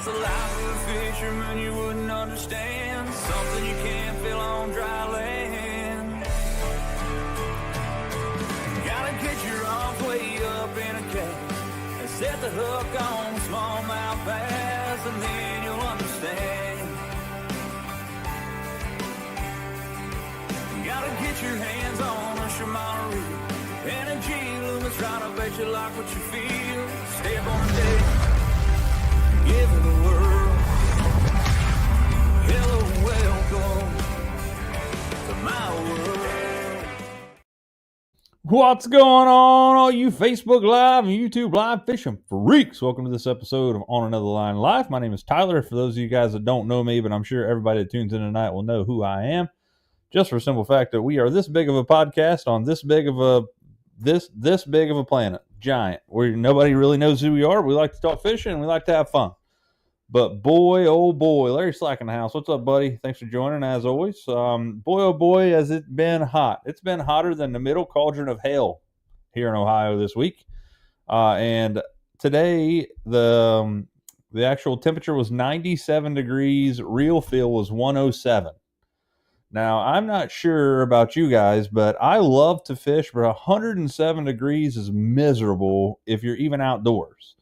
That's the life of a fisherman you wouldn't understand. Something you can't feel on dry land. You gotta get your arms way up in a cage and set the hook on smallmouth bass, and then you'll understand. You gotta get your hands on a Shimano reel and a G-Loomis rod. I bet you like what you feel. Step on the deck, give it the world. Hello, welcome to my world. What's going on, all you Facebook Live and YouTube Live fishing freaks? Welcome to this episode of On Another Line Live. My name is Tyler. For those of you guys that don't know me, but I'm sure everybody that tunes in tonight will know who I am. Just for a simple fact that we are this big of a podcast on this big of a planet, giant, where nobody really knows who we are. We like to talk fishing and we like to have fun. But boy, oh boy, Larry Slack in the house. What's up, buddy? Thanks for joining, as always. Boy, oh boy, has it been hot. It's been hotter than the middle cauldron of hell here in Ohio this week. And today, the actual temperature was 97 degrees. Real feel was 107. Now, I'm not sure about you guys, but I love to fish, but 107 degrees is miserable if you're even outdoors.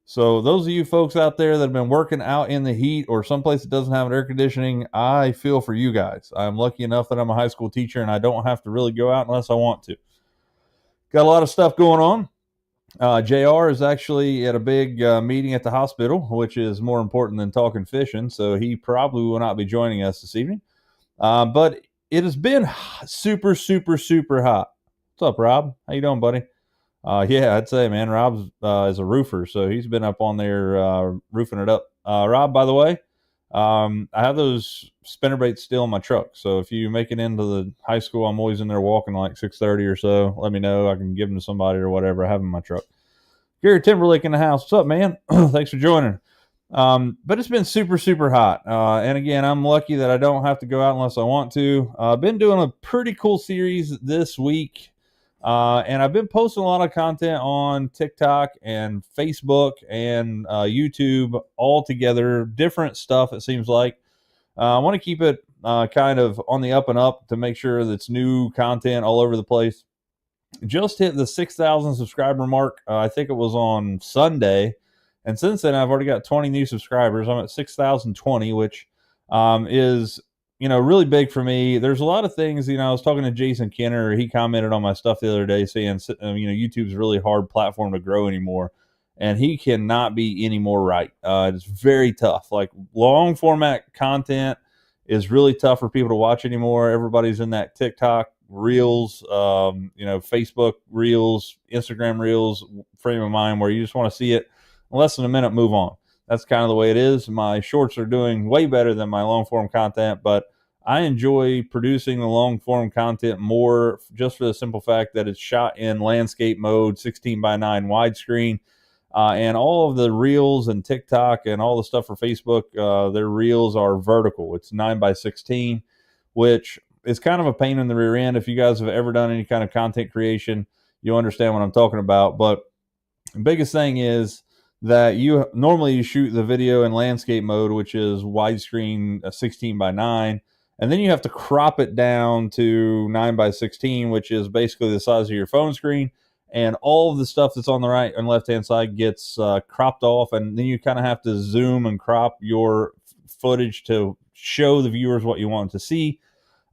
So those of you folks out there that have been working out in the heat or someplace that doesn't have an air conditioning, I feel for you guys. I'm lucky enough that I'm a high school teacher and I don't have to really go out unless I want to. Got a lot of stuff going on. JR is actually at a big meeting at the hospital, which is more important than talking fishing. So he probably will not be joining us this evening. But it has been super, super, super hot. What's up, Rob? How you doing, buddy? Yeah, I'd say, man, Rob's is a roofer, so he's been up on there roofing it up. Rob, by the way, I have those spinnerbaits still in my truck. So if you make it into the high school, I'm always in there walking like 6:30 or so. Let me know. I can give them to somebody or whatever. I have them in my truck. Gary Timberlake in the house. What's up, man? Thanks for joining. But it's been super, super hot. And again, I'm lucky that I don't have to go out unless I want to. I've been doing a pretty cool series this week. And I've been posting a lot of content on TikTok and Facebook and YouTube all together, different stuff, it seems like. I want to keep it kind of on the up and up to make sure that's new content all over the place. Just hit the 6,000 subscriber mark. I think it was on Sunday. And since then, I've already got 20 new subscribers. I'm at 6,020, which is, really big for me. There's a lot of things, I was talking to Jason Kenner. He commented on my stuff the other day saying, YouTube's a really hard platform to grow anymore. And he cannot be any more right. It's very tough. Like long format content is really tough for people to watch anymore. Everybody's in that TikTok reels, Facebook reels, Instagram reels frame of mind where you just want to see it in less than a minute, move on. That's kind of the way it is. My shorts are doing way better than my long form content, but I enjoy producing the long form content more just for the simple fact that it's shot in landscape mode, 16:9 widescreen, and all of the reels and TikTok and all the stuff for Facebook, their reels are vertical. It's 9:16, which is kind of a pain in the rear end. If you guys have ever done any kind of content creation, you'll understand what I'm talking about. But the biggest thing is that you normally shoot the video in landscape mode, which is widescreen 16:9, and then you have to crop it down to 9:16, which is basically the size of your phone screen, and all of the stuff that's on the right and left hand side gets cropped off, and then you kind of have to zoom and crop your footage to show the viewers what you want to see.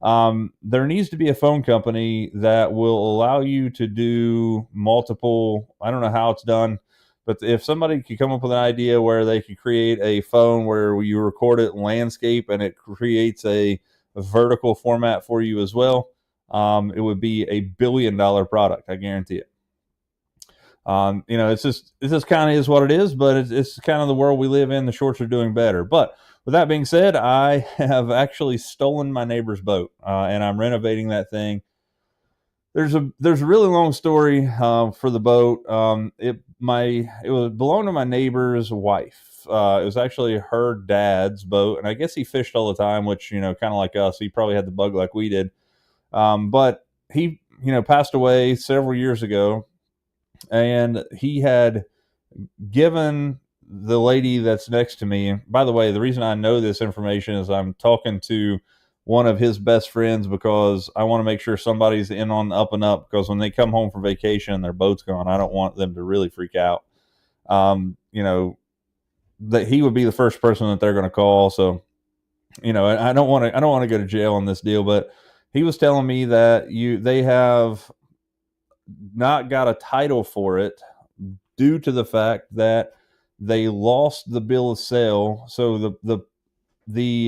There needs to be a phone company that will allow you to do multiple, I don't know how it's done, but if somebody could come up with an idea where they could create a phone where you record it in landscape and it creates a vertical format for you as well, it would be a $1 billion product. I guarantee it. It's just kind of is what it is, but it's kind of the world we live in. The shorts are doing better. But with that being said, I have actually stolen my neighbor's boat, and I'm renovating that thing. There's a really long story for the boat. It belonged to my neighbor's wife. It was actually her dad's boat, and I guess he fished all the time, which kind of like us. He probably had the bug like we did, but he passed away several years ago, and he had given the lady that's next to me, by the way, the reason I know this information is I'm talking to one of his best friends because I want to make sure somebody's in on the up and up, because when they come home from vacation and their boat's gone, I don't want them to really freak out. That he would be the first person that they're going to call. So, I don't want to go to jail on this deal, but he was telling me that they have not got a title for it due to the fact that they lost the bill of sale. So the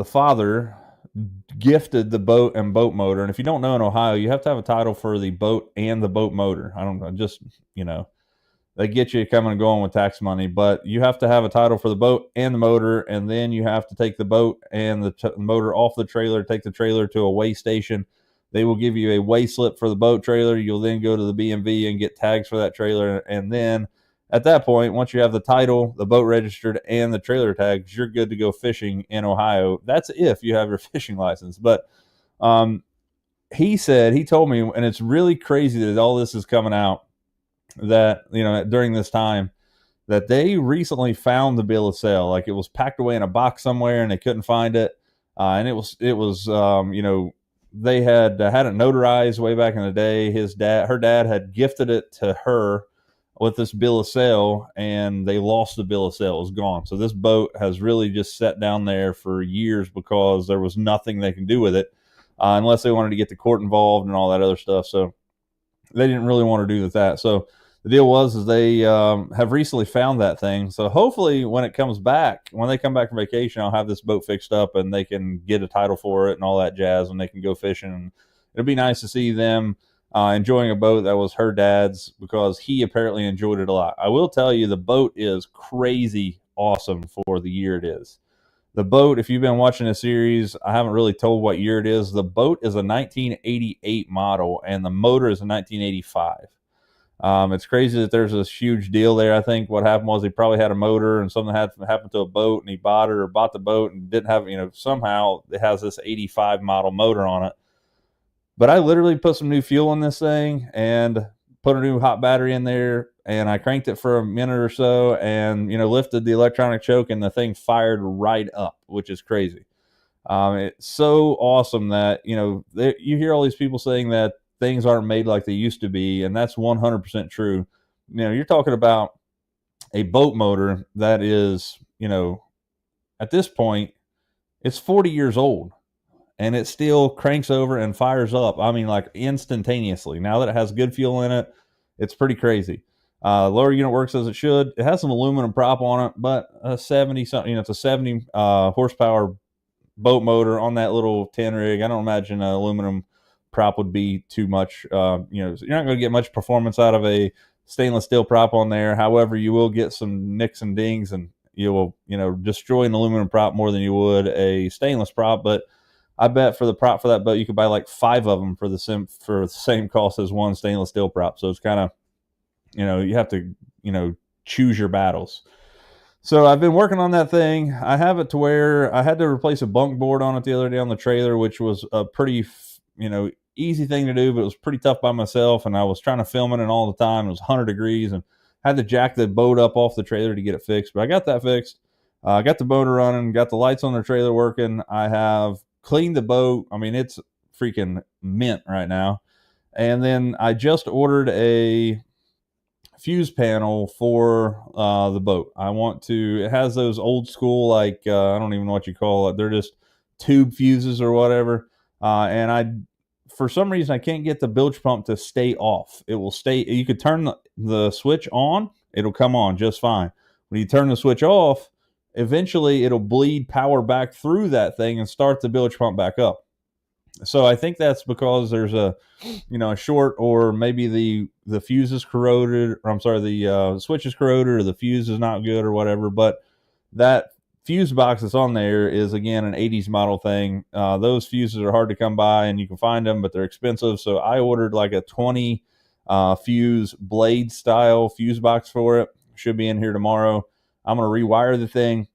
father gifted the boat and boat motor. And if you don't know, in Ohio, you have to have a title for the boat and the boat motor. They get you coming and going with tax money, but you have to have a title for the boat and the motor. And then you have to take the boat and the motor off the trailer, take the trailer to a weigh station. They will give you a weigh slip for the boat trailer. You'll then go to the BMV and get tags for that trailer. And then at that point, once you have the title, the boat registered, and the trailer tags, you're good to go fishing in Ohio. That's if you have your fishing license. But he told me, and it's really crazy that all this is coming out, that, during this time, that they recently found the bill of sale. Like, it was packed away in a box somewhere and they couldn't find it. And it was they had it notarized way back in the day. Her dad had gifted it to her with this bill of sale, and they lost the bill of sale. It was gone. So this boat has really just sat down there for years because there was nothing they can do with it, unless they wanted to get the court involved and all that other stuff. So they didn't really want to do that. So the deal is they have recently found that thing. So hopefully when they come back from vacation, I'll have this boat fixed up and they can get a title for it and all that jazz, and they can go fishing. And it'll be nice to see them enjoying a boat that was her dad's, because he apparently enjoyed it a lot. I will tell you, the boat is crazy awesome for the year it is. The boat, if you've been watching the series, I haven't really told what year it is. The boat is a 1988 model and the motor is a 1985. It's crazy that there's this huge deal there. I think what happened was he probably had a motor and something had happened to a boat, and he bought the boat and didn't have, somehow it has this 85 model motor on it. But I literally put some new fuel in this thing and put a new hot battery in there, and I cranked it for a minute or so and, lifted the electronic choke, and the thing fired right up, which is crazy. It's so awesome that, you hear all these people saying that things aren't made like they used to be, and that's 100% true. You're talking about a boat motor that is, at this point, it's 40 years old, and it still cranks over and fires up. I mean, like, instantaneously. Now that it has good fuel in it, it's pretty crazy. Lower unit works as it should. It has some aluminum prop on it, but a 70 something, it's a 70 horsepower boat motor on that little 10 rig. I don't imagine an aluminum prop would be too much. So you're not going to get much performance out of a stainless steel prop on there. However, you will get some nicks and dings, and you will, destroy an aluminum prop more than you would a stainless prop. But I bet for the prop for that boat, you could buy like 5 of them for the same cost as one stainless steel prop. So it's kind of, you have to, choose your battles. So I've been working on that thing. I have it to where I had to replace a bunk board on it the other day on the trailer, which was a pretty, easy thing to do, but it was pretty tough by myself. And I was trying to film it, and all the time it was 100 degrees, and had to jack the boat up off the trailer to get it fixed. But I got that fixed. I got the motor running, got the lights on the trailer working. I have cleaned the boat. I mean, it's freaking mint right now. And then I just ordered a fuse panel for the boat. It has those old school, like, I don't even know what you call it. They're just tube fuses or whatever. And for some reason, I can't get the bilge pump to stay off. It will stay. You could turn the switch on. It'll come on just fine. When you turn the switch off, eventually it'll bleed power back through that thing and start the bilge pump back up. So I think that's because there's a short, or maybe the fuse is corroded, or I'm sorry, the switch is corroded, or the fuse is not good or whatever. But that fuse box that's on there is, again, an 80s model thing. Those fuses are hard to come by, and you can find them, but they're expensive. So I ordered like a 20 fuse blade style fuse box for it. Should be in here tomorrow. I'm going to rewire the thing.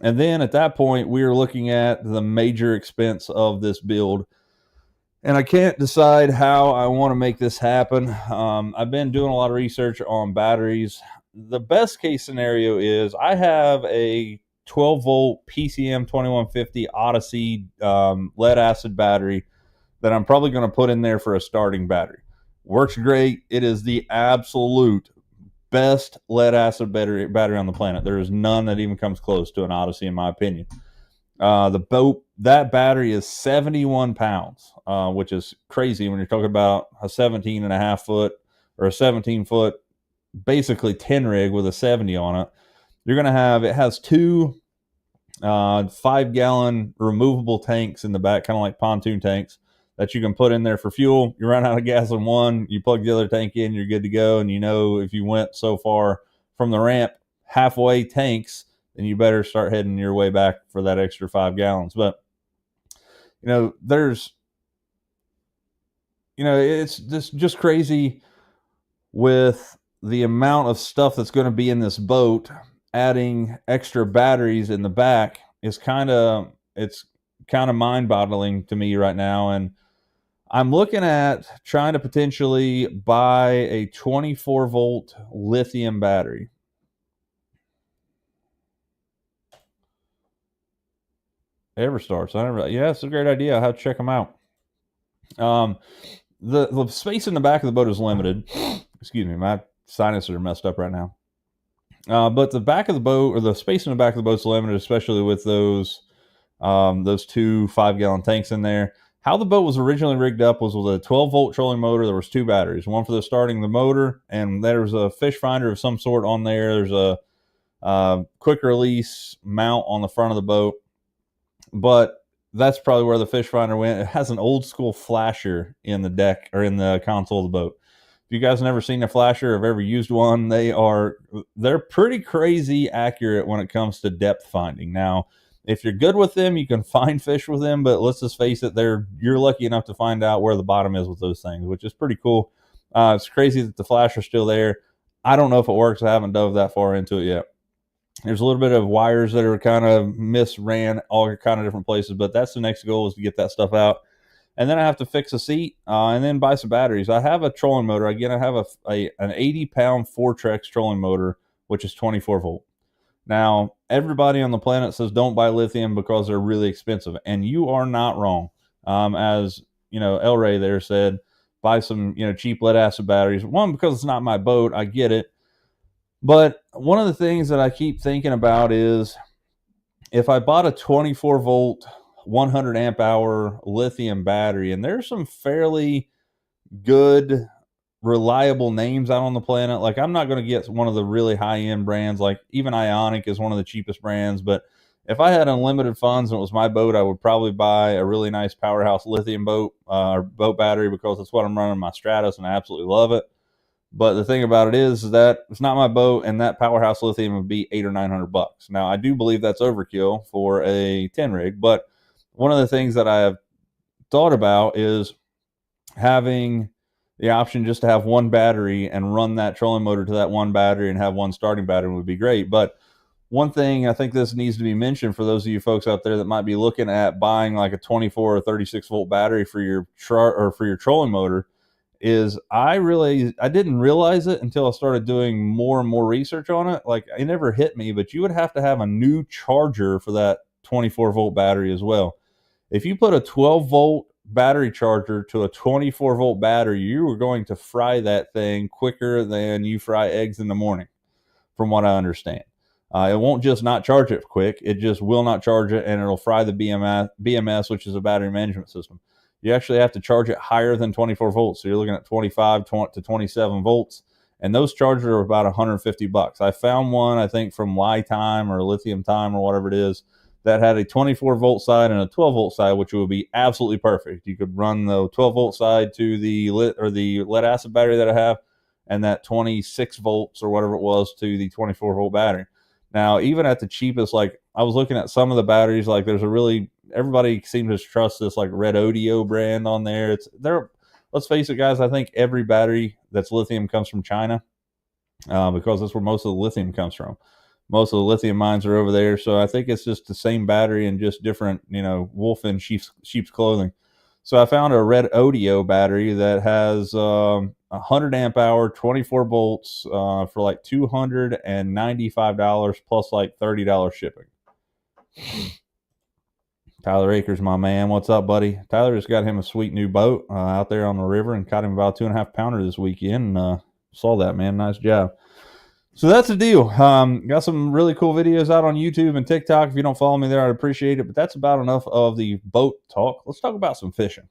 And then at that point, we are looking at the major expense of this build. and I can't decide how I want to make this happen. I've been doing a lot of research on batteries. The best case scenario is I have a 12 volt PCM 2150 Odyssey lead acid battery that I'm probably going to put in there for a starting battery. Works great. It is the absolute best lead acid battery on the planet. There is none that even comes close to an Odyssey, in my opinion. That battery is 71 pounds, which is crazy when you're talking about a 17 and a half foot or a 17 foot, basically 10 rig with a 70 on it. You're going to have, it has two 5-gallon removable tanks in the back, kind of like pontoon tanks that you can put in there for fuel. You run out of gas in one, you plug the other tank in, you're good to go. And you know, if you went so far from the ramp, halfway tanks, then you better start heading your way back for that extra 5 gallons. But, you know, it's just crazy with the amount of stuff that's going to be in this boat. Adding extra batteries in the back is kind of mind-boggling to me right now. And I'm looking at trying to potentially buy a 24 volt lithium battery. Everstarts. Yeah, it's a great idea. I'll have to check them out. The space in the back of the boat is limited. Excuse me, my sinuses are messed up right now. But the back of the boat, or the space in the back of the boat, is limited, especially with those 2 5-gallon tanks in there. How the boat was originally rigged up was with a 12 volt trolling motor. There was 2 batteries, one for the starting the motor, and there was a fish finder of some sort on there. There's a quick release mount on the front of the boat, but that's probably where the fish finder went. It has an old school flasher in the deck, or in the console of the boat. If you guys have never seen a flasher or have ever used one, they're pretty crazy accurate when it comes to depth finding. Now, if you're good with them, you can find fish with them, but let's just face it, you're lucky enough to find out where the bottom is with those things, which is pretty cool. It's crazy that the flasher's still there. I don't know if it works. I haven't dove that far into it yet. There's a little bit of wires that are kind of misran all kind of different places, but that's the next goal, is to get that stuff out. And then I have to fix a seat, and then buy some batteries. I have a trolling motor. Again, I have an 80-pound Fortrex trolling motor, which is 24 volt. Now, everybody on the planet says don't buy lithium because they're really expensive, and you are not wrong. As you know, El Rey there said, buy some cheap lead acid batteries. One, because it's not my boat, I get it. But one of the things that I keep thinking about is, if I bought a 24 volt 100 amp hour lithium battery, and there's some fairly good, reliable names out on the planet. Like, I'm not going to get one of the really high end brands. Like, even Ionic is one of the cheapest brands. But if I had unlimited funds and it was my boat, I would probably buy a really nice Powerhouse lithium boat or boat battery, because that's what I'm running my Stratus, and I absolutely love it. But the thing about it is that it's not my boat, and that Powerhouse lithium would be $800 or $900. Now, I do believe that's overkill for a 10 rig, but one of the things that I have thought about is having the option just to have one battery and run that trolling motor to that one battery and have one starting battery would be great. But one thing I think this needs to be mentioned for those of you folks out there that might be looking at buying like a 24 or 36 volt battery for your for your trolling motor is, I didn't realize it until I started doing more and more research on it. Like, it never hit me, but you would have to have a new charger for that 24 volt battery as well. If you put a 12 volt battery charger to a 24 volt battery, you are going to fry that thing quicker than you fry eggs in the morning, from what I understand. It won't just not charge it quick. It just will not charge it, and it'll fry the BMS, which is a battery management system. You actually have to charge it higher than 24 volts. So you're looking at 25 to 27 volts. And those chargers are about $150. I found one, I think, from Li-Time or Lithium Time or whatever it is, that had a 24 volt side and a 12 volt side, which would be absolutely perfect. You could run the 12 volt side to the lead acid battery that I have, and that 26 volts or whatever it was to the 24 volt battery. Now, even at the cheapest, like, I was looking at some of the batteries, like, everybody seems to trust this like Red Odio brand on there. Let's face it, guys, I think every battery that's lithium comes from China, because that's where most of the lithium comes from. Most of the lithium mines are over there. So I think it's just the same battery and just different, wolf in sheep's clothing. So I found a red Odeo battery that has 100 amp hour, 24 volts for like $295 plus like $30 shipping. Tyler Akers, my man. What's up, buddy? Tyler just got him a sweet new boat out there on the river and caught him about 2.5 pounder this weekend. Saw that, man. Nice job. So that's the deal. Got some really cool videos out on YouTube and TikTok. If you don't follow me there, I'd appreciate it. But that's about enough of the boat talk. Let's talk about some fishing.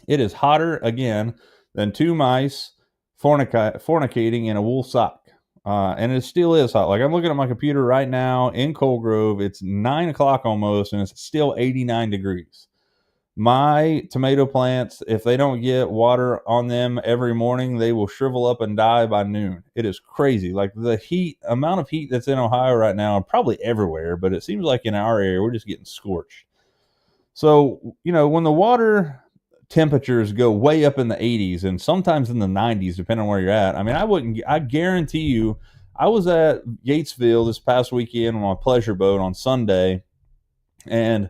It is hotter again than two mice fornicating in a wool sock. And it still is hot. Like I'm looking at my computer right now in Cold Grove. It's 9 o'clock almost, and it's still 89 degrees. My tomato plants, if they don't get water on them every morning, they will shrivel up and die by noon. It is crazy. Like the amount of heat that's in Ohio right now, probably everywhere, but it seems like in our area, we're just getting scorched. So, when the water temperatures go way up in the 80s and sometimes in the 90s, depending on where you're at. I mean, I guarantee you, I was at Gatesville this past weekend on my pleasure boat on Sunday, and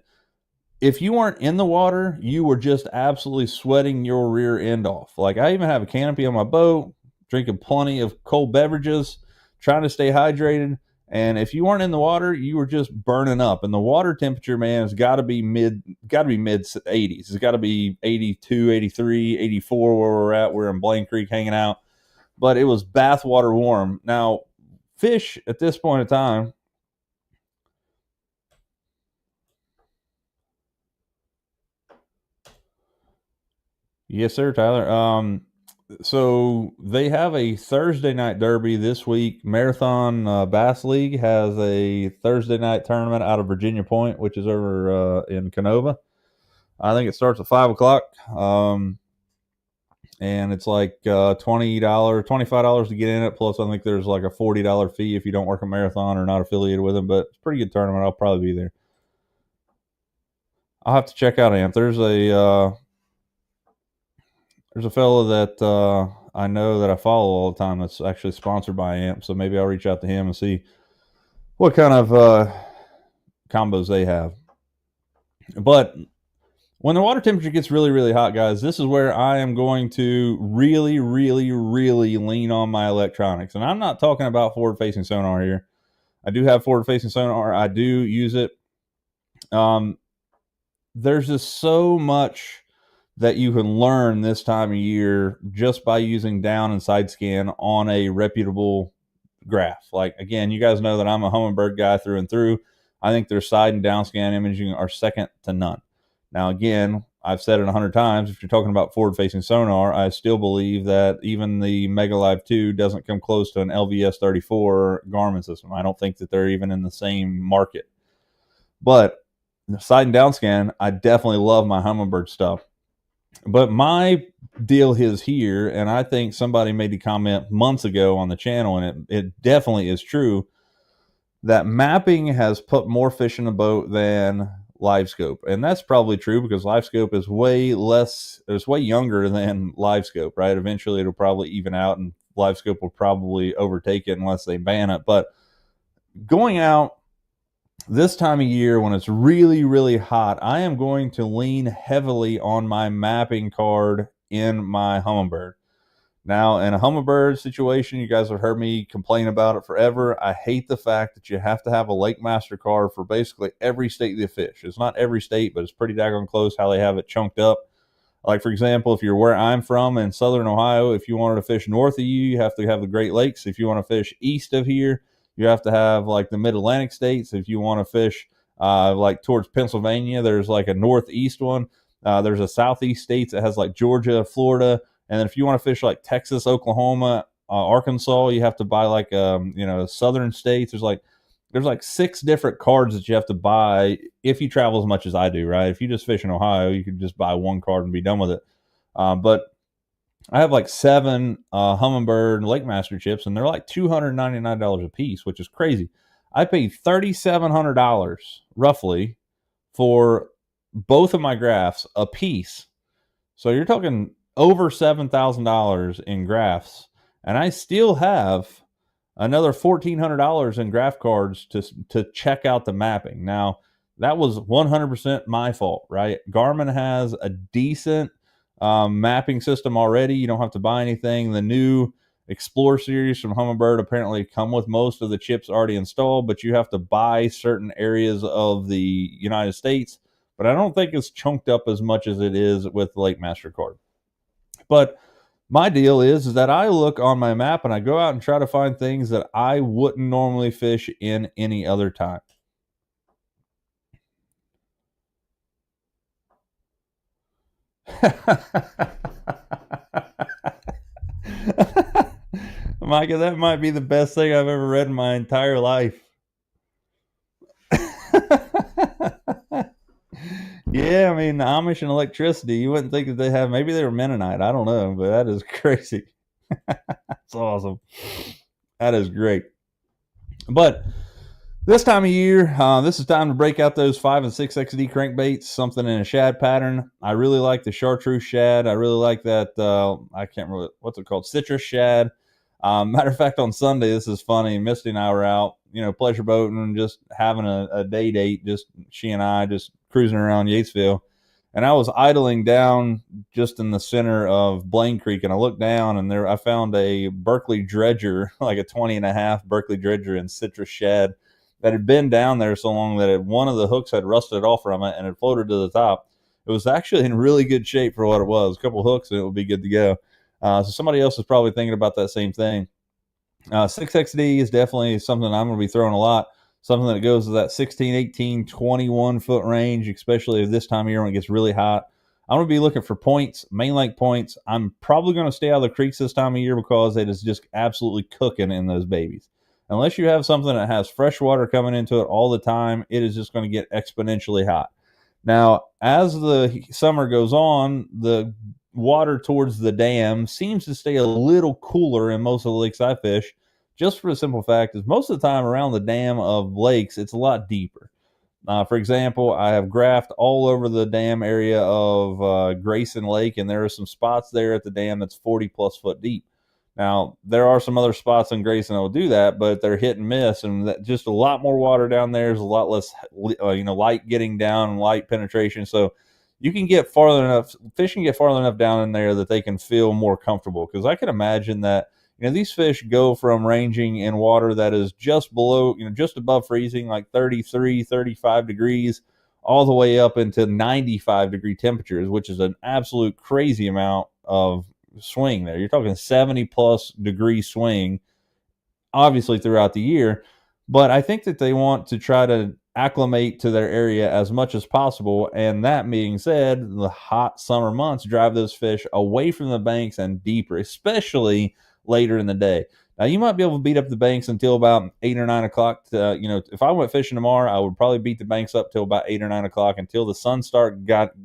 if you weren't in the water, you were just absolutely sweating your rear end off. Like I even have a canopy on my boat, drinking plenty of cold beverages, trying to stay hydrated. And if you weren't in the water, you were just burning up. And the water temperature, man, has got to be mid 80s. It's got to be 82, 83, 84 where we're at. We're in Blaine Creek hanging out. But it was bathwater warm. Now, fish at this point in time, yes, sir, Tyler. So they have a Thursday night derby this week. Marathon Bass League has a Thursday night tournament out of Virginia Point, which is over in Canova. I think it starts at 5 o'clock. And it's like $20, $25 to get in it. Plus, I think there's like a $40 fee if you don't work a marathon or not affiliated with them. But it's a pretty good tournament. I'll probably be there. I'll have to check out AMP. There's a fellow that I know that I follow all the time that's actually sponsored by AMP, so maybe I'll reach out to him and see what kind of combos they have. But when the water temperature gets really, really hot, guys, this is where I am going to really, really, really lean on my electronics. And I'm not talking about forward-facing sonar here. I do have forward-facing sonar. I do use it. There's just so much that you can learn this time of year just by using down and side scan on a reputable graph. Like, again, you guys know that I'm a Humminbird guy through and through. I think their side and down scan imaging are second to none. Now, again, I've said it 100 times. If you're talking about forward-facing sonar, I still believe that even the MegaLive 2 doesn't come close to an LVS 34 Garmin system. I don't think that they're even in the same market. But the side and down scan, I definitely love my Humminbird stuff. But my deal is here, and I think somebody made the comment months ago on the channel, and it definitely is true, that mapping has put more fish in the boat than LiveScope. And that's probably true because LiveScope is way younger than LiveScope, right? Eventually it'll probably even out and LiveScope will probably overtake it unless they ban it. But going out this time of year when it's really, really hot, I am going to lean heavily on my mapping card in my Humminbird. Now, in a Humminbird situation, you guys have heard me complain about it forever. I hate the fact that you have to have a Lake Master card for basically every state you fish. It's not every state, but it's pretty daggone close how they have it chunked up. Like, for example, if you're where I'm from in southern Ohio, if you wanted to fish north of you have to have the Great Lakes. If you want to fish east of here, you have to have like the Mid-Atlantic states. If you want to fish like towards Pennsylvania, there's like a northeast one. There's a southeast states that has like Georgia, Florida. And then if you want to fish like Texas, Oklahoma, Arkansas, you have to buy like southern states. There's like 6 different cards that you have to buy if you travel as much as I do, right? If you just fish in Ohio, you could just buy one card and be done with it. But I have like 7 Humminbird Lake Master chips, and they're like $299 a piece, which is crazy. I paid $3,700 roughly for both of my graphs a piece. So you're talking over $7,000 in graphs, and I still have another $1,400 in graph cards to check out the mapping. Now, That was 100% my fault, right? Garmin has a decent mapping system already. You don't have to buy anything. The new Explore series from Humminbird apparently come with most of the chips already installed, but you have to buy certain areas of the United States. But I don't think it's chunked up as much as it is with the Lake MasterCard. But my deal is that I look on my map and I go out and try to find things that I wouldn't normally fish in any other time. Micah, that might be the best thing I've ever read in my entire life. Yeah, I mean, the Amish and electricity, you wouldn't think that they have, maybe they were Mennonite. I don't know, but that is crazy. That's awesome. That is great. But this time of year, this is time to break out those 5 and 6 XD crankbaits, something in a shad pattern. I really like the chartreuse shad. I really like that, I can't remember, what's it called? Citrus shad. Matter of fact, on Sunday, this is funny. Misty and I were out, pleasure boating, just having a day date, just she and I just cruising around Yatesville. And I was idling down just in the center of Blaine Creek, and I looked down, and there I found a Berkeley dredger, like a 20.5 Berkeley dredger in citrus shad that had been down there so long that one of the hooks had rusted off from it and it floated to the top. It was actually in really good shape for what it was. A couple hooks and it would be good to go. So somebody else is probably thinking about that same thing. 6XD is definitely something I'm going to be throwing a lot. Something that goes to that 16, 18, 21 foot range, especially this time of year when it gets really hot. I'm going to be looking for points, main lake points. I'm probably going to stay out of the creeks this time of year because it is just absolutely cooking in those babies. Unless you have something that has fresh water coming into it all the time, it is just going to get exponentially hot. Now, as the summer goes on, the water towards the dam seems to stay a little cooler in most of the lakes I fish, just for the simple fact is most of the time around the dam of lakes, it's a lot deeper. For example, I have graphed all over the dam area of Grayson Lake, and there are some spots there at the dam that's 40 plus foot deep. Now, there are some other spots in Grayson that will do that, but they're hit and miss, and just a lot more water down there is a lot less, light getting down and light penetration. So you can get farther enough, fish can get farther enough down in there that they can feel more comfortable. Because I can imagine that, these fish go from ranging in water that is just below, just above freezing, like 33, 35 degrees, all the way up into 95 degree temperatures, which is an absolute crazy amount of swing there. You're talking 70 plus degree swing, obviously throughout the year. But I think that they want to try to acclimate to their area as much as possible. And that being said, the hot summer months drive those fish away from the banks and deeper, especially later in the day. Now, you might be able to beat up the banks until about 8 or 9 o'clock. If I went fishing tomorrow, I would probably beat the banks up till about 8 or 9 o'clock until the sun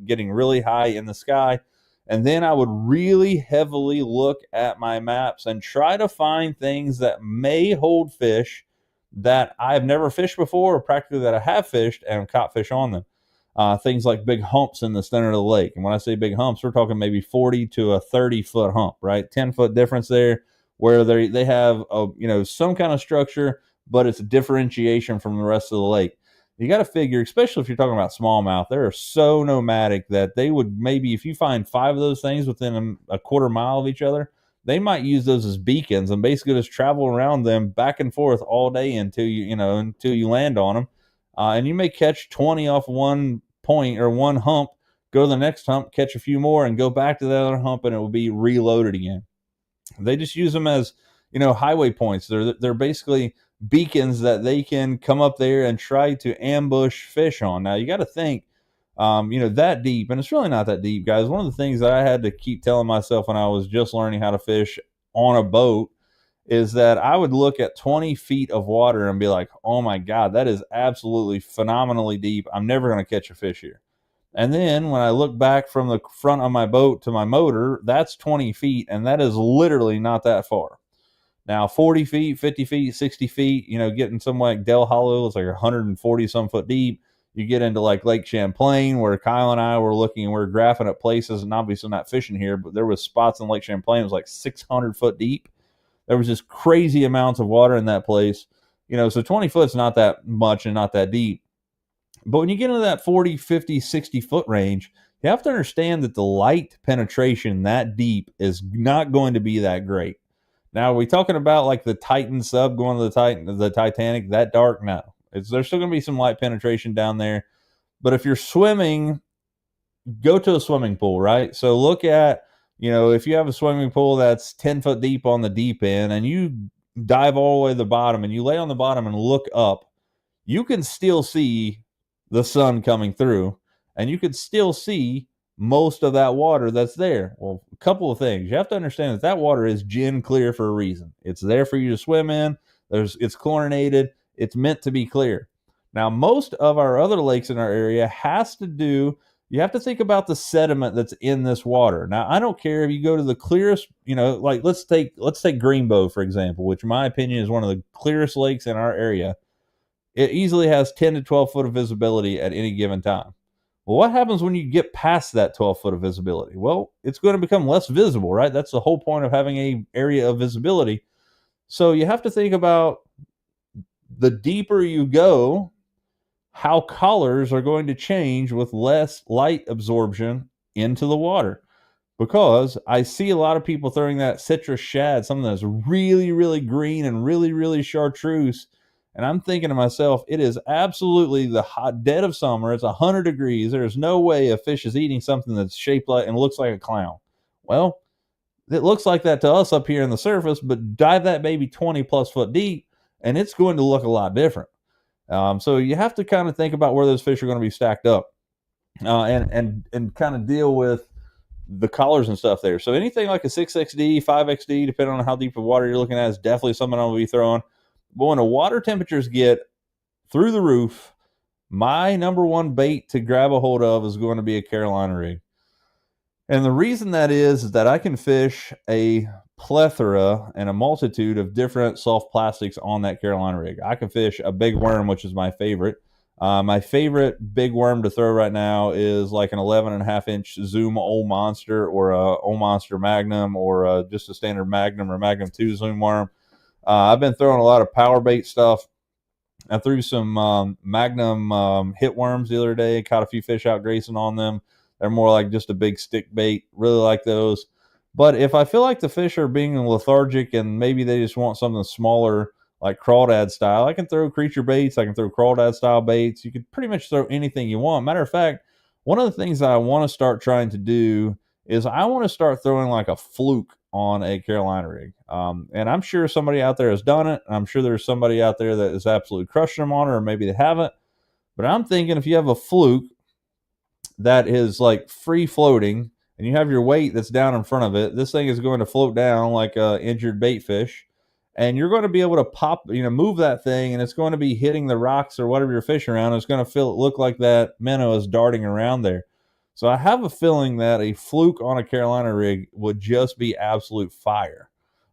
getting really high in the sky. And then I would really heavily look at my maps and try to find things that may hold fish that I've never fished before, or practically that I have fished and caught fish on them. Things like big humps in the center of the lake. And when I say big humps, we're talking maybe 40 to a 30-foot hump, right? 10-foot difference there, where they have some kind of structure, but it's a differentiation from the rest of the lake. You got to figure, especially if you're talking about smallmouth, they're so nomadic that they would maybe, if you find 5 of those things within a quarter mile of each other, they might use those as beacons and basically just travel around them back and forth all day until you land on them. And you may catch 20 off one point or one hump, go to the next hump, catch a few more, and go back to the other hump, and it will be reloaded again. They just use them as, highway points. They're basically beacons that they can come up there and try to ambush fish on. Now, you got to think, that deep, and it's really not that deep, guys. One of the things that I had to keep telling myself when I was just learning how to fish on a boat is that I would look at 20 feet of water and be like, oh my God, that is absolutely phenomenally deep. I'm never going to catch a fish here. And then when I look back from the front of my boat to my motor, that's 20 feet, and that is literally not that far. Now, 40 feet, 50 feet, 60 feet, getting somewhere like Dell Hollow, it's like 140 some foot deep. You get into like Lake Champlain, where Kyle and I were looking and we were graphing at places, and obviously not fishing here, but there was spots in Lake Champlain, it was like 600 foot deep. There was just crazy amounts of water in that place. So 20 foot's not that much and not that deep. But when you get into that 40, 50, 60 foot range, you have to understand that the light penetration that deep is not going to be that great. Now, are we talking about like the Titan sub going to the Titanic that dark? No, there's still going to be some light penetration down there. But if you're swimming, go to a swimming pool, right? So look at, if you have a swimming pool that's 10 foot deep on the deep end and you dive all the way to the bottom and you lay on the bottom and look up, you can still see the sun coming through and you can still see most of that water that's there. Well, a couple of things. You have to understand that water is gin clear for a reason. It's there for you to swim in. It's chlorinated. It's meant to be clear. Now, most of our other lakes in our area you have to think about the sediment that's in this water. Now, I don't care if you go to the clearest, like let's take Greenbow, for example, which in my opinion is one of the clearest lakes in our area. It easily has 10 to 12 foot of visibility at any given time. Well, what happens when you get past that 12 foot of visibility? Well, it's going to become less visible, right? That's the whole point of having an area of visibility. So you have to think about the deeper you go, how colors are going to change with less light absorption into the water. Because I see a lot of people throwing that citrus shad, something that's really, really green and really, really chartreuse. And I'm thinking to myself, it is absolutely the hot dead of summer. It's 100 degrees. There's no way a fish is eating something that's shaped like and looks like a clown. Well, it looks like that to us up here in the surface, but dive that baby 20 plus foot deep, and it's going to look a lot different. So you have to kind of think about where those fish are going to be stacked up, and kind of deal with the collars and stuff there. So anything like a 6XD, 5XD, depending on how deep of water you're looking at, is definitely something I'm going to be throwing. But when the water temperatures get through the roof, my number one bait to grab a hold of is going to be a Carolina rig. And the reason that is that I can fish a plethora and a multitude of different soft plastics on that Carolina rig. I can fish a big worm, which is my favorite. My favorite big worm to throw right now is like an 11.5-inch Zoom Old Monster or a Old Monster Magnum or just a standard Magnum or Magnum 2 Zoom worm. I've been throwing a lot of power bait stuff. I threw some Magnum hit worms the other day, caught a few fish out Grayson on them. They're more like just a big stick bait. Really like those. But if I feel like the fish are being lethargic and maybe they just want something smaller, like crawdad style, I can throw creature baits. I can throw crawdad style baits. You can pretty much throw anything you want. Matter of fact, one of the things that I want to start trying to do is I want to start throwing like a fluke on a Carolina rig. And I'm sure somebody out there has done it. I'm sure there's somebody out there that is absolutely crushing them on it, or maybe they haven't. But I'm thinking if you have a fluke that is like free floating and you have your weight that's down in front of it, this thing is going to float down like a injured bait fish. And you're going to be able to move that thing, and it's going to be hitting the rocks or whatever you're fishing around. It's going to look like that minnow is darting around there. So I have a feeling that a fluke on a Carolina rig would just be absolute fire.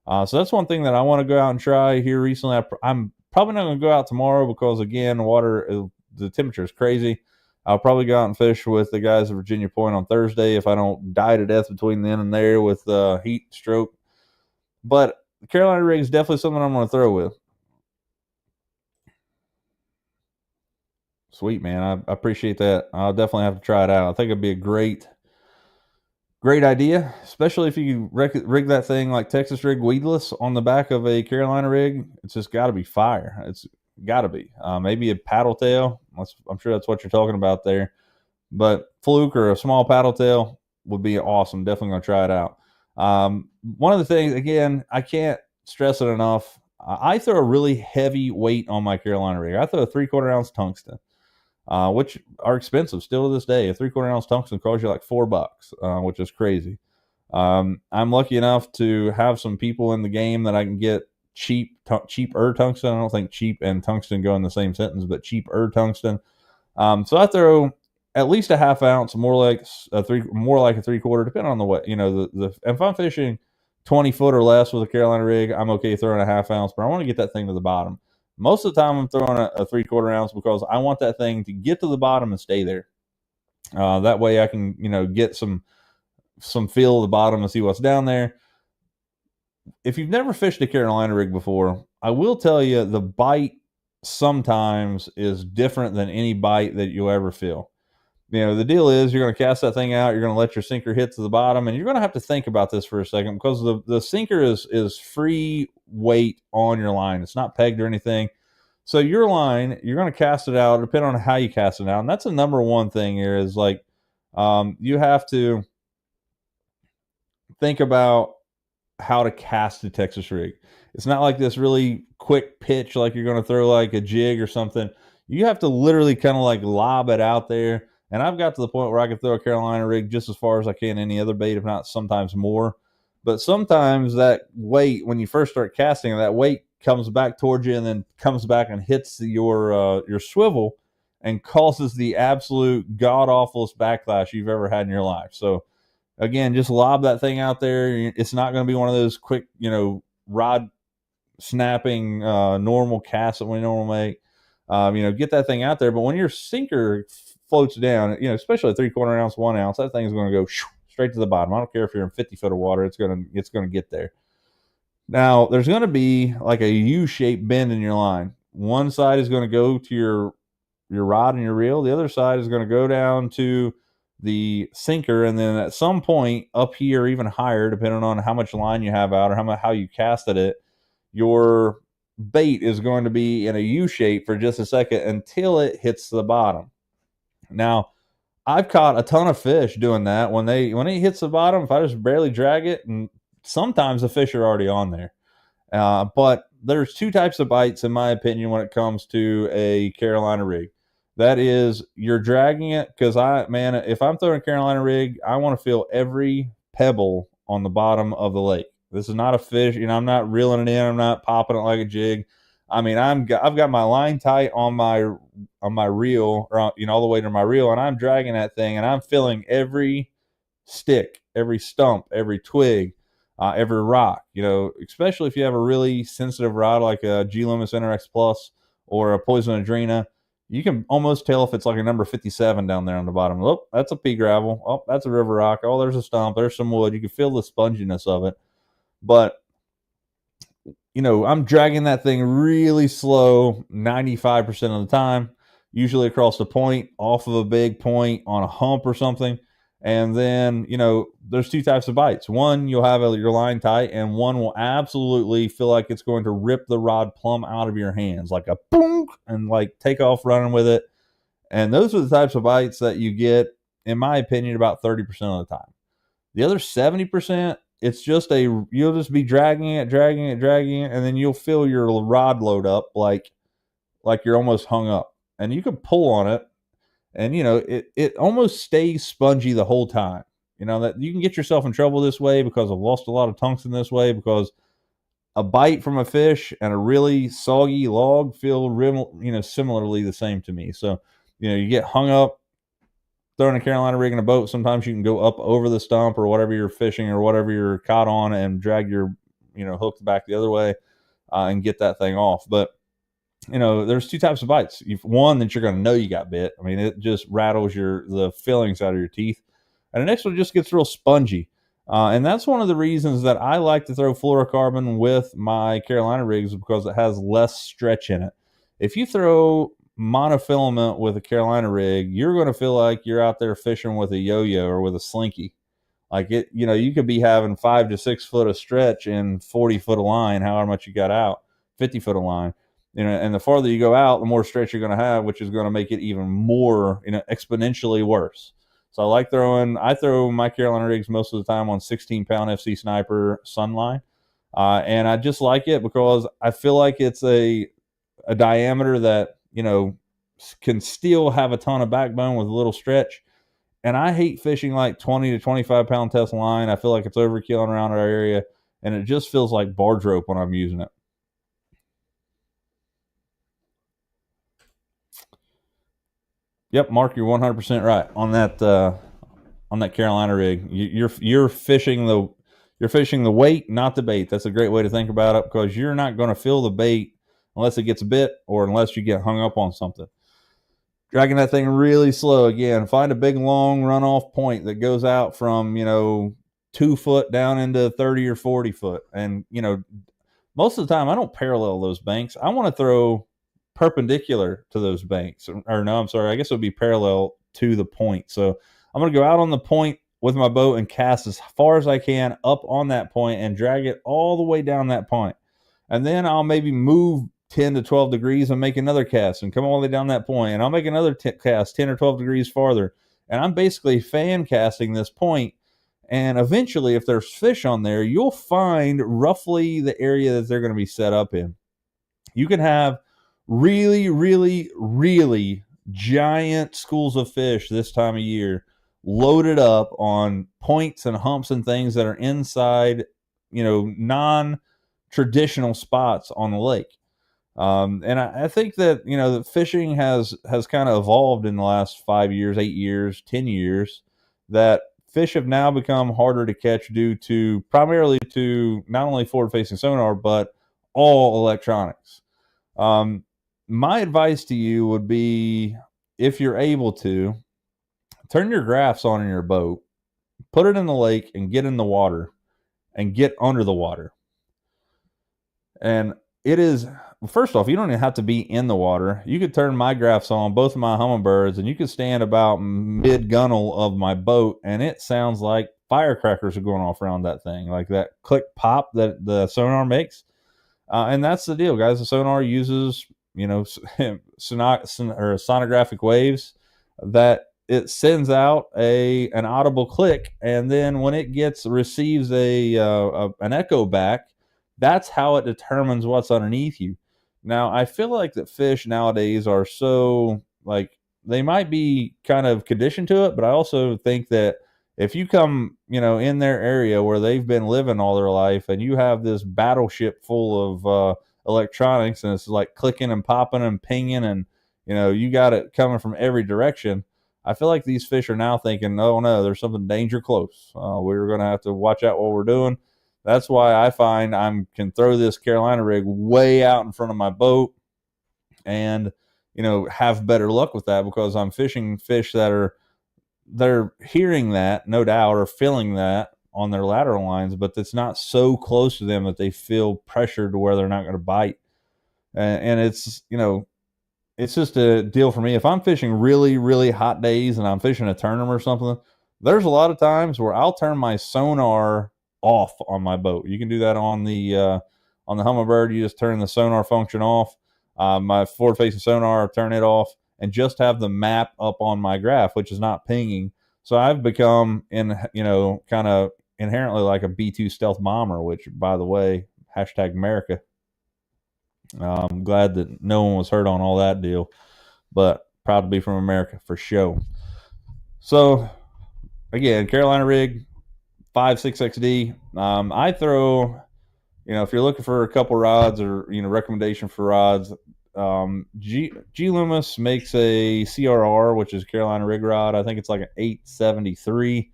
So that's one thing that I want to go out and try here recently. I'm probably not going to go out tomorrow because, again, the temperature is crazy. I'll probably go out and fish with the guys at Virginia Point on Thursday if I don't die to death between then and there with heat stroke. But the Carolina rig is definitely something I'm going to throw with. Sweet, man. I appreciate that. I'll definitely have to try it out. I think it'd be a great idea, especially if you rig that thing like Texas rig weedless on the back of a Carolina rig. It's just got to be fire. It's got to be. Maybe a paddle tail. I'm sure that's what you're talking about there. But fluke or a small paddle tail would be awesome. Definitely going to try it out. One of the things, again, I can't stress it enough. I throw a really heavy weight on my Carolina rig. I throw a 3/4 ounce tungsten, which are expensive still to this day. A 3/4 ounce tungsten costs you like $4, which is crazy. I'm lucky enough to have some people in the game that I can get cheaper tungsten. I don't think cheap and tungsten go in the same sentence, but cheaper tungsten. So I throw at least a 1/2 ounce, more like a 3/4, depending on the way. If I'm fishing 20 foot or less with a Carolina rig, I'm okay throwing a 1/2 ounce, but I want to get that thing to the bottom. Most of the time, I'm throwing a 3/4 ounce because I want that thing to get to the bottom and stay there. That way, I can get some feel of the bottom and see what's down there. If you've never fished a Carolina rig before, I will tell you the bite sometimes is different than any bite that you'll ever feel. The deal is you're going to cast that thing out. You're going to let your sinker hit to the bottom, and you're going to have to think about this for a second because the sinker is free weight on your line. It's not pegged or anything. So your line, you're going to cast it out, depending on how you cast it out. And that's the number one thing here is like you have to think about how to cast a Texas rig. It's not like this really quick pitch like you're going to throw like a jig or something. You have to literally kind of like lob it out there. And I've got to the point where I can throw a Carolina rig just as far as I can any other bait, if not sometimes more. But sometimes that weight, when you first start casting, that weight comes back towards you and then comes back and hits your swivel and causes the absolute god awfulest backlash you've ever had in your life. So again, just lob that thing out there. It's not going to be one of those quick, rod snapping normal casts that we normally make. Get that thing out there. But when your sinker floats down, especially a 3/4 ounce, 1 ounce, that thing is going to go straight to the bottom. I don't care if you're in 50 foot of water; it's going to get there. Now, there's going to be like a U-shaped bend in your line. One side is going to go to your rod and your reel. The other side is going to go down to the sinker, and then at some point up here, even higher, depending on how much line you have out or how you casted it, your bait is going to be in a U shape for just a second until it hits the bottom. Now, I've caught a ton of fish doing that. When it hits the bottom, if I just barely drag it, and sometimes the fish are already on there. But there's two types of bites, in my opinion, when it comes to a Carolina rig. That is, you're dragging it because if I'm throwing a Carolina rig, I want to feel every pebble on the bottom of the lake. This is not a fish. I'm not reeling it in. I'm not popping it like a jig. I've got my line tight on my reel, or all the way to my reel, and I'm dragging that thing, and I'm feeling every stick, every stump, every twig, every rock. Especially if you have a really sensitive rod like a G Loomis NRX Plus or a Poison Adrena. You can almost tell if it's like a number 57 down there on the bottom. Oh, that's a pea gravel. Oh, that's a river rock. Oh, there's a stump. There's some wood. You can feel the sponginess of it. But, I'm dragging that thing really slow 95% of the time, usually across the point, off of a big point on a hump or something. And then, there's two types of bites. One, you'll have your line tight, and one will absolutely feel like it's going to rip the rod plumb out of your hands, like a boom, and like take off running with it. And those are the types of bites that you get, in my opinion, about 30% of the time. The other 70%, it's just you'll just be dragging it, and then you'll feel your rod load up like you're almost hung up. And you can pull on it, and it almost stays spongy the whole time. That you can get yourself in trouble this way, because I've lost a lot of tungsten this way, because a bite from a fish and a really soggy log feel similarly the same to me. So you get hung up throwing a Carolina rig in a boat. Sometimes you can go up over the stump or whatever you're fishing or whatever you're caught on and drag your hook back the other way and get that thing off. But there's two types of bites. One that you're going to know you got bit. It just rattles the fillings out of your teeth. And the next one just gets real spongy. And that's one of the reasons that I like to throw fluorocarbon with my Carolina rigs, because it has less stretch in it. If you throw monofilament with a Carolina rig, you're going to feel like you're out there fishing with a yo-yo or with a slinky. Like you could be having 5 to 6 foot of stretch and 40 foot of line, however much you got out, 50 foot of line. And the farther you go out, the more stretch you're going to have, which is going to make it even more, exponentially worse. So I throw my Carolina rigs most of the time on 16-pound FC Sniper Sunline. And I just like it because I feel like it's a diameter that, can still have a ton of backbone with a little stretch. And I hate fishing like 20 to 25-pound test line. I feel like it's overkilling around our area, and it just feels like barge rope when I'm using it. Yep, Mark, you're 100% right on that Carolina rig. You're fishing the weight, not the bait. That's a great way to think about it, because you're not going to feel the bait unless it gets bit or unless you get hung up on something. Dragging that thing really slow. Again, find a big long runoff point that goes out from 2 foot down into 30 or 40 foot, and most of the time I don't parallel those banks. I want to throw perpendicular to those banks. Or no, I'm sorry, I guess it would be parallel to the point. So I'm going to go out on the point with my boat and cast as far as I can up on that point and drag it all the way down that point. And then I'll maybe move 10 to 12 degrees and make another cast and come all the way down that point. And I'll make another cast 10 or 12 degrees farther. And I'm basically fan casting this point. And eventually, if there's fish on there, you'll find roughly the area that they're going to be set up in. You can have really, really, really giant schools of fish this time of year loaded up on points and humps and things that are inside, non-traditional spots on the lake. And I think that, the fishing has kind of evolved in the last 5 years, 8 years, 10 years, that fish have now become harder to catch due to primarily to not only forward-facing sonar, but all electronics. My advice to you would be, if you're able to, turn your graphs on in your boat, put it in the lake and get in the water and get under the water. And it is, first off, you don't even have to be in the water. You could turn my graphs on, both of my Humminbirds, and you could stand about mid-gunnel of my boat, and it sounds like firecrackers are going off around that thing, like that click pop that the sonar makes. And that's the deal, guys. The sonar uses, sonographic waves that it sends out an audible click, and then when it receives an echo back, that's how it determines what's underneath you. Now, I feel like that fish nowadays are so, they might be kind of conditioned to it, but I also think that if you come, in their area where they've been living all their life and you have this battleship full of electronics and it's like clicking and popping and pinging and, you got it coming from every direction, I feel like these fish are now thinking, oh no, there's something danger close. We're going to have to watch out what we're doing. That's why I find I can throw this Carolina rig way out in front of my boat and, have better luck with that, because I'm fishing fish that they're hearing that, no doubt, or feeling that on their lateral lines, but it's not so close to them that they feel pressured to where they're not going to bite. And it's, it's just a deal for me. If I'm fishing really, really hot days and I'm fishing a tournament or something, there's a lot of times where I'll turn my sonar off on my boat. You can do that on the Humminbird. You just turn the sonar function off. My forward-facing sonar, turn it off, and just have the map up on my graph, which is not pinging. So I've become kind of inherently like a B-2 stealth bomber, which, by the way, #America. I'm glad that no one was hurt on all that deal, but proud to be from America for show. So again, Carolina rig, 5.6XD. I throw, if you're looking for a couple rods or, recommendation for rods, G Loomis makes a CRR, which is Carolina rig rod. I think it's like an 873.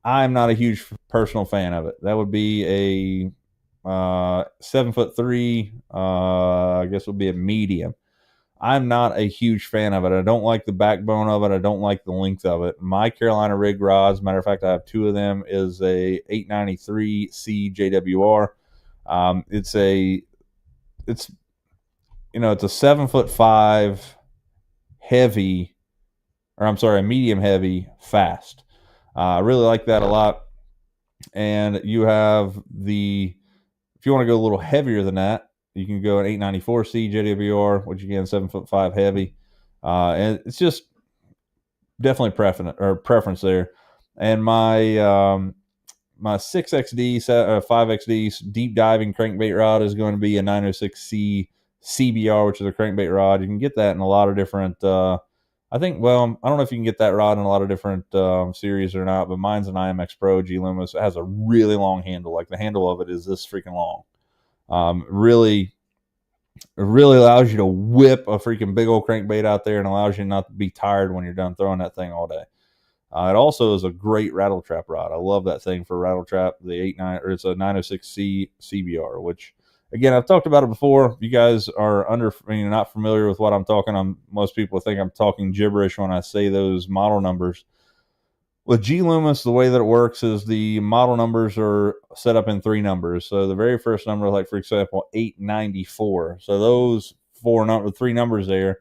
I'm not a huge personal fan of it. That would be a 7'3", I guess would be a medium. I'm not a huge fan of it. I don't like the backbone of it. I don't like the length of it. My Carolina rig rods, matter of fact, I have two of them, is a 893C JWR. It's a 7'5" heavy, or I'm sorry, a medium heavy fast. I really like that a lot. And you have if you want to go a little heavier than that, you can go an 894C JWR, which again, 7'5" heavy. And it's just definitely preference there. And my 6XD, 5XD deep diving crankbait rod is going to be a 906C CBR, which is a crankbait rod. You can get that in a lot of different, I don't know if you can get that rod in a lot of different series or not, but mine's an IMX Pro G Loomis. It has a really long handle. Like the handle of it is this freaking long. It really allows you to whip a freaking big old crankbait out there and allows you not to be tired when you're done throwing that thing all day. It also is a great rattle trap rod. I love that thing for rattle trap. It's a 906C CBR, which again, I've talked about it before. If you guys are not familiar with what I'm talking, most people think I'm talking gibberish when I say those model numbers. With G Loomis, the way that it works is the model numbers are set up in 3 numbers. So the very first number, like for example, 894. So those three numbers there.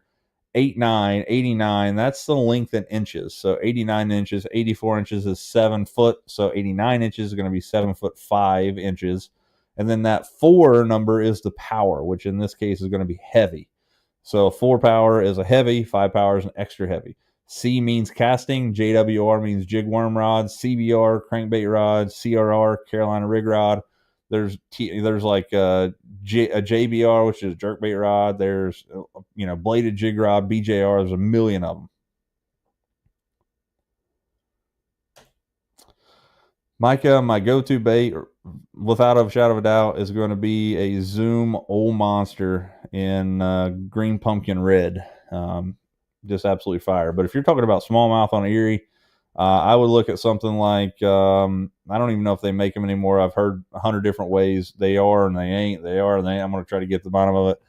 8, 9, 89, that's the length in inches. So 89 inches, 84 inches is 7 foot. So 89 inches is going to be 7 foot 5 inches. And then that 4 number is the power, which in this case is going to be heavy. So 4 power is a heavy, 5 power is an extra heavy. C means casting, JWR means jig worm rod, CBR, crankbait rod, CRR, Carolina rig rod. There's like a JBR, which is a jerkbait rod. There's, bladed jig rod, BJR. There's a million of them. Micah, my go-to bait, without a shadow of a doubt, is going to be a Zoom Old Monster in green pumpkin red. Just absolutely fire. But if you're talking about smallmouth on Erie, I would look at something like, I don't even know if they make them anymore. I've heard 100 different ways. They are and they ain't. They are and they ain't. I'm going to try to get to the bottom of it.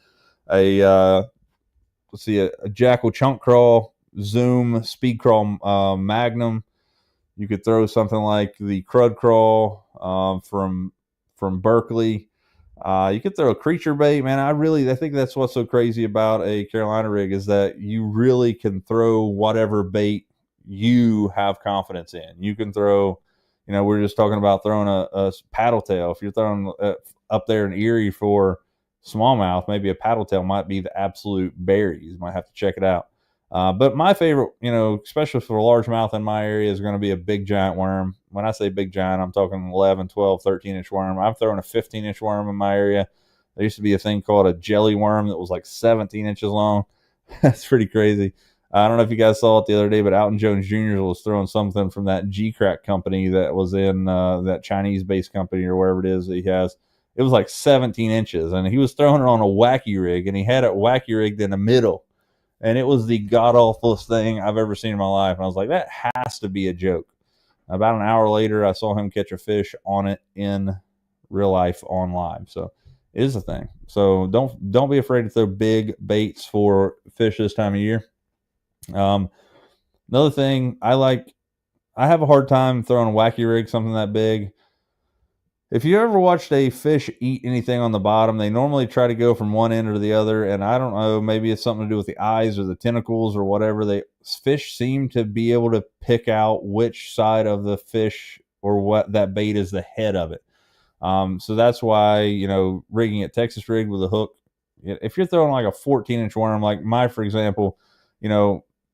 A Jackal Chunk Crawl, Zoom Speed Crawl Magnum. You could throw something like the Crud Crawl from Berkeley. You could throw a creature bait, man. I think that's what's so crazy about a Carolina rig is that you really can throw whatever bait you have confidence in. You can throw, we're just talking about throwing a paddle tail. If you're throwing up there in Erie for smallmouth, maybe a paddle tail might be the absolute berries. You might have to check it out. But my favorite, especially for a largemouth in my area, is going to be a big giant worm. When I say big giant, I'm talking 11, 12, 13-inch worm. I'm throwing a 15-inch worm in my area. There used to be a thing called a jelly worm that was like 17 inches long. That's pretty crazy. I don't know if you guys saw it the other day, but Alton Jones Jr. was throwing something from that G-Crack company that was in that Chinese-based company or wherever it is that he has. It was like 17 inches, and he was throwing it on a wacky rig, and he had it wacky rigged in the middle. And it was the god-awfulest thing I've ever seen in my life. And I was like, that has to be a joke. About an hour later, I saw him catch a fish on it in real life on live. So it is a thing. So don't be afraid to throw big baits for fish this time of year. Another thing I have a hard time throwing a wacky rig, something that big. If you ever watched a fish eat anything on the bottom, they normally try to go from one end or the other. And I don't know, maybe it's something to do with the eyes or the tentacles or whatever. Fish seem to be able to pick out which side of the fish or what that bait is the head of it. So that's why, rigging it Texas rigged with a hook. If you're throwing like a 14-inch worm, like for example,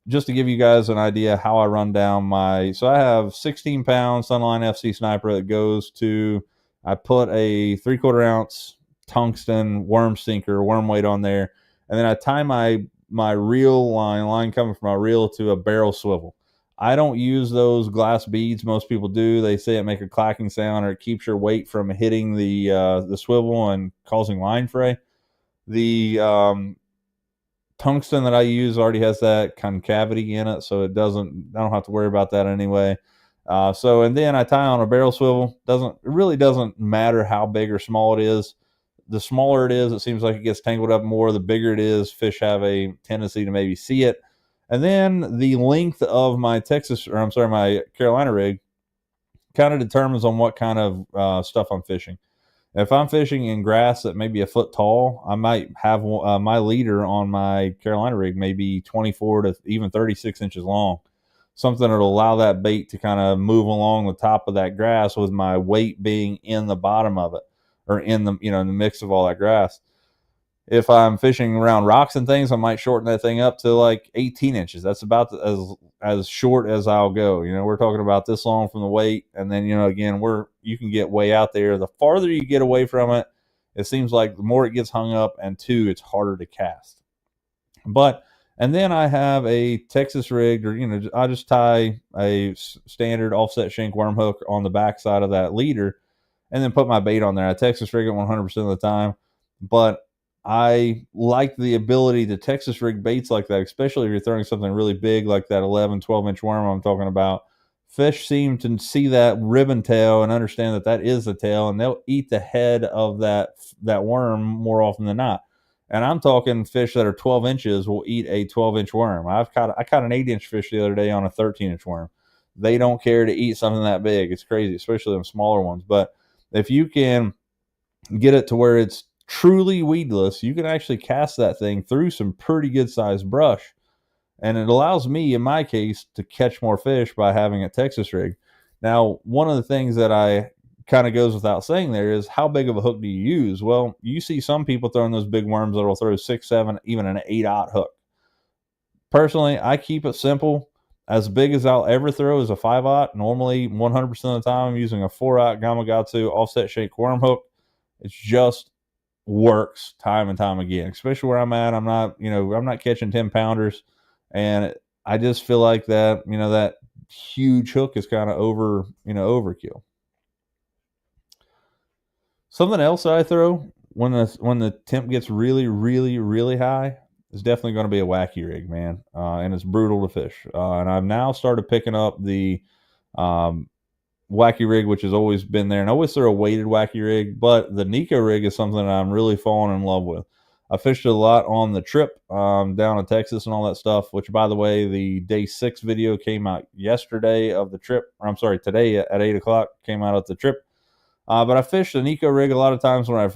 just to give you guys an idea how I run down so I have 16-pound Sunline FC Sniper that goes to, I put a 3/4 ounce tungsten worm sinker, worm weight on there, and then I tie my reel line coming from my reel to a barrel swivel. I don't use those glass beads. Most people do. They say it make a clacking sound or it keeps your weight from hitting the swivel and causing line fray. The tungsten that I use already has that concavity in it, so I don't have to worry about that anyway. And then I tie on a barrel swivel. It really doesn't matter how big or small it is. The smaller it is, it seems like it gets tangled up more. The bigger it is, fish have a tendency to maybe see it. And then the length of my my Carolina rig kind of determines on what kind of stuff I'm fishing. If I'm fishing in grass that may be a foot tall, I might have my leader on my Carolina rig maybe 24 to even 36 inches long. Something that'll allow that bait to kind of move along the top of that grass with my weight being in the bottom of it or in the, in the mix of all that grass. If I'm fishing around rocks and things, I might shorten that thing up to like 18 inches. That's about as short as I'll go. We're talking about this long from the weight. And then, again, you can get way out there. The farther you get away from it, it seems like the more it gets hung up, and two, it's harder to cast. And then I have a Texas rigged, or, I just tie a standard offset shank worm hook on the back side of that leader and then put my bait on there. I Texas rig it 100% of the time, but I like the ability to Texas rig baits like that, especially if you're throwing something really big like that 11, 12-inch worm I'm talking about. Fish seem to see that ribbon tail and understand that is the tail, and they'll eat the head of that worm more often than not. And I'm talking fish that are 12 inches will eat a 12-inch worm. I caught an 8-inch fish the other day on a 13-inch worm. They don't care to eat something that big. It's crazy, especially them smaller ones. But if you can get it to where it's truly weedless, you can actually cast that thing through some pretty good sized brush. And it allows me, in my case, to catch more fish by having a Texas rig. Now, one of the things that I kind of goes without saying there is, how big of a hook do you use? Well, you see some people throwing those big worms that will throw 6, 7, even an 8/0 hook. Personally, I keep it simple. As big as I'll ever throw is a 5/0. Normally, 100% of the time, I'm using a 4/0 Gamakatsu offset shank worm hook. It just works time and time again, especially where I'm at. I'm not catching 10 pounders. And I just feel like that, that huge hook is kind of overkill. Something else that I throw when the temp gets really, really, really high is definitely going to be a wacky rig, man. And it's brutal to fish. And I've now started picking up the wacky rig, which has always been there. And I always throw a weighted wacky rig, but the Nico rig is something that I'm really falling in love with. I fished a lot on the trip down in Texas and all that stuff, which, by the way, the day 6 video came out yesterday of the trip. Or I'm sorry, today at 8 o'clock came out of the trip. But I fished the Nico rig a lot of times when I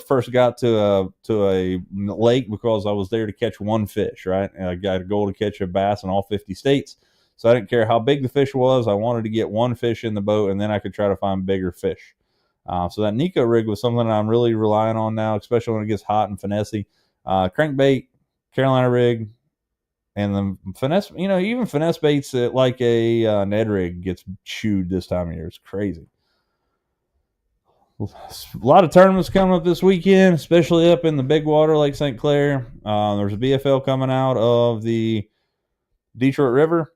first got to a lake, because I was there to catch one fish, right? And I got a goal to catch a bass in all 50 states. So I didn't care how big the fish was. I wanted to get one fish in the boat, and then I could try to find bigger fish. So that Nico rig was something I'm really relying on now, especially when it gets hot and finessey. Crankbait, Carolina rig, and the finesse, even finesse baits like a Ned rig gets chewed this time of year. It's crazy. A lot of tournaments coming up this weekend, especially up in the big water, Lake St. Clair. There's a BFL coming out of the Detroit River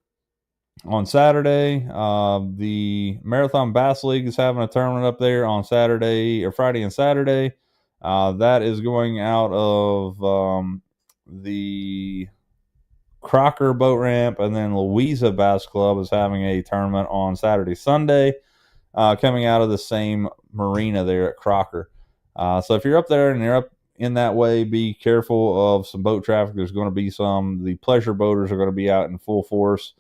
on Saturday. The Marathon Bass League is having a tournament up there on Friday and Saturday. That is going out of the Crocker boat ramp, and then Louisa Bass Club is having a tournament on Saturday, Sunday, coming out of the same marina there at Crocker. So if you're up there and you're up in that way, be careful of some boat traffic. There's going to be the pleasure boaters are going to be out in full force,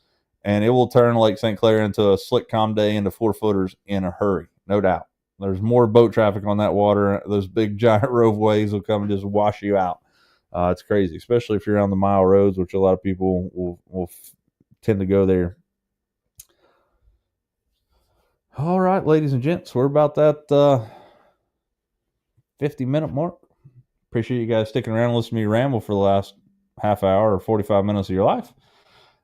and it will turn Lake St. Clair into a slick, calm day into 4-footers in a hurry, no doubt. There's more boat traffic on that water. Those big giant rove waves will come and just wash you out. It's crazy, especially if you're on the mile roads, which a lot of people will tend to go there. All right, ladies and gents, we're about that 50-minute mark. Appreciate you guys sticking around and listening to me ramble for the last half hour or 45 minutes of your life.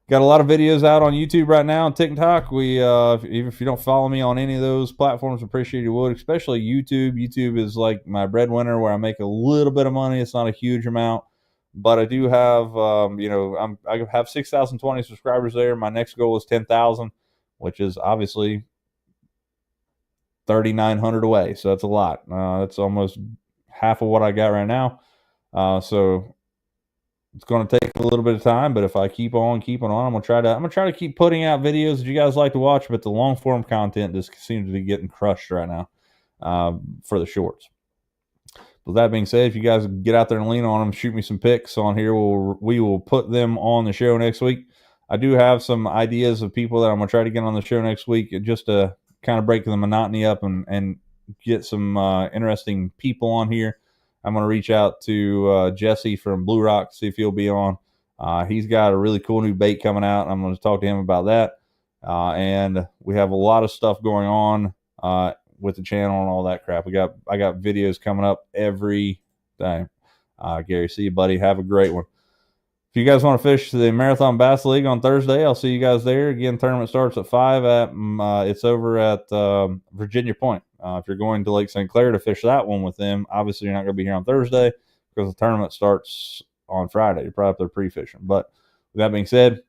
Got a lot of videos out on YouTube right now and TikTok. Even if you don't follow me on any of those platforms, appreciate you would, especially YouTube. YouTube is like my breadwinner, where I make a little bit of money. It's not a huge amount, but I do have, I have 6,020 subscribers there. My next goal is 10,000, which is obviously 3,900 away. So that's a lot. That's almost half of what I got right now. So it's going to take a little bit of time, but if I keep on, I'm going to try to keep putting out videos that you guys like to watch, but the long form content just seems to be getting crushed right now for the shorts. With that being said, if you guys get out there and lean on them, shoot me some pics on here. We will put them on the show next week. I do have some ideas of people that I'm going to try to get on the show next week, just to kind of break the monotony up and get some interesting people on here. I'm going to reach out to Jesse from Blue Rock, see if he'll be on. He's got a really cool new bait coming out. I'm going to talk to him about that. And we have a lot of stuff going on with the channel and all that crap. I got videos coming up every day. Gary, see you, buddy. Have a great one. If you guys want to fish the Marathon Bass League on Thursday, I'll see you guys there. Again, tournament starts at 5 it's over at Virginia Point. If you're going to Lake St. Clair to fish that one with them, obviously you're not going to be here on Thursday because the tournament starts on Friday. You're probably up there pre-fishing. But with that being said,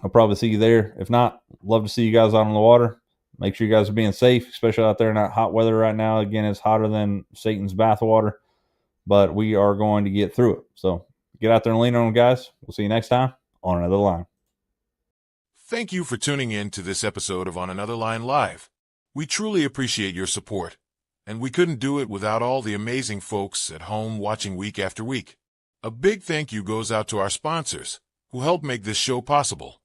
I'll probably see you there. If not, love to see you guys out on the water. Make sure you guys are being safe, especially out there in that hot weather right now. Again, it's hotter than Satan's bathwater, but we are going to get through it. So get out there and lean on them, guys. We'll see you next time on Another Line. Thank you for tuning in to this episode of On Another Line Live. We truly appreciate your support, and we couldn't do it without all the amazing folks at home watching week after week. A big thank you goes out to our sponsors, who help make this show possible.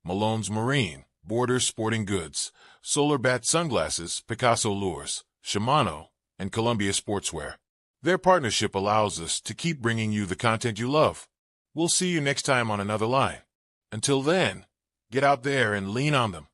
Malone's Marine, Borders Sporting Goods, Solar Bat Sunglasses, Picasso Lures, Shimano, and Columbia Sportswear. Their partnership allows us to keep bringing you the content you love. We'll see you next time on Another Line. Until then, get out there and lean on them.